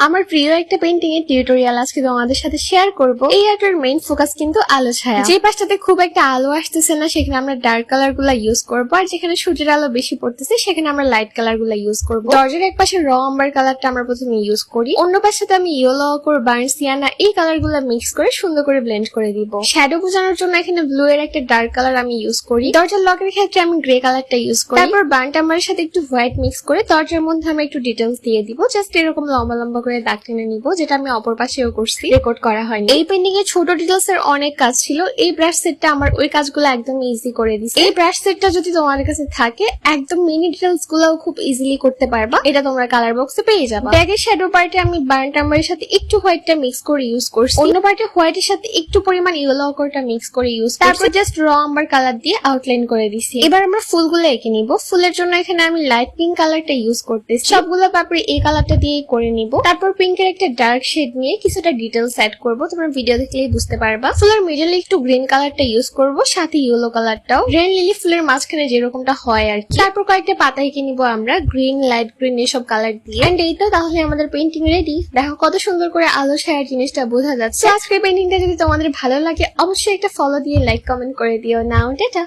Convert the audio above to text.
আমার প্রিয় একটা পেইন্টিং এর টিউটোরিয়াল আজকে তোমাদের সাথে শেয়ার করব। এই আর্টের মেইন ফোকাস কিন্তু আলো ছায়া। যে পাশটাতে খুব একটা আলো আসতেছে না সেখানে আমরা ডার্ক কালার গুলা ইউজ করবো, আর যেখানে সূর্যের আলো বেশি পড়তেছে সেখানে আমরা লাইট কালার গুলা ইউজ করবো। দরজার এক পাশে র আম্বার কালারটা আমরা প্রথমে ইউজ করি, অন্য পাশটাতে আমি ইয়েলো অকর, বার্ন সিয়ানা এই কালার গুলা মিক্স করে সুন্দর করে ব্লেন্ড করে দিব। শ্যাডো বোঝানোর জন্য এখানে ব্লু এর একটা ডার্ক কালার আমি ইউজ করি। দরজার লকের ক্ষেত্রে আমি গ্রে কালারটা ইউজ করি। তারপর বার্ন আম্বারের সাথে একটু হোয়াইট মিক্স করে দরজার মধ্যে আমি একটু ডিটেলস দিয়ে দিব। জাস্ট এরকম লম্বা লম্বা করে দাগ টেনে নিব, যেটা আমি অপর পাশেও করছি, রেকর্ড করা হয়নি। এই পেইন্টিং এ ছোট ডিটেলস এর অনেক কাজ ছিল। এই ব্রাশ সেটটা আমার ওই কাজগুলো একদম ইজি করে দিছে। এই ব্রাশ সেটটা যদি তোমাদের কাছে থাকে একদম মিনি ডিটেলস গুলাও খুব ইজিলি করতে পারবা। এটা তোমরা কালার বক্সে পেয়ে যাবা। ব্যাগের শ্যাডো পার্টে আমি বার্ন আম্বারের সাথে একটু হোয়াইটটা মিক্স করে ইউজ করছি, অন্য পার্টে হোয়াইটের সাথে একটু পরিমাণ ইয়েলো অকরটা মিক্স করে ইউজ করছি। তারপর জাস্ট র আম্বার কালার দিয়ে আউটলাইন করে দিছি। এবার আমরা ফুলগুলো এঁকে নিব। ফুলের জন্য এখানে আমি লাইট পিঙ্ক কালারটা ইউজ করতেছি। সবগুলো পাপড়ি এই কালারটা দিয়ে করে নিব। তারপর পিঙ্কের একটা ডার্ক শেড নিয়ে কিছুটা ডিটেলস অ্যাড করব, তোমরা ভিডিও দেখলেই বুঝতে পারবা। ফুলের মিডলে একটু গ্রিন কালারটা ইউজ করব, সাথে ইয়েলো কালারটাও। রেন লিলি ফুলের মাঝখানে যেরকমটা হয় আর কি। তারপর কয়েকটা পাতা এঁকে নিব আমরা গ্রিন, লাইট গ্রিন এসব কালার দিয়ে। এন্ড এই তো, তাহলে আমাদের পেইন্টিং রেডি। দেখো কত সুন্দর করে আলো ছায়ার জিনিসটা বোঝা যাচ্ছে। আজকের পেইন্টিংটা যদি তোমাদের ভালো লাগে অবশ্যই একটা ফলো দিয়ে লাইক কমেন্ট করে দিও। নাও টাটা।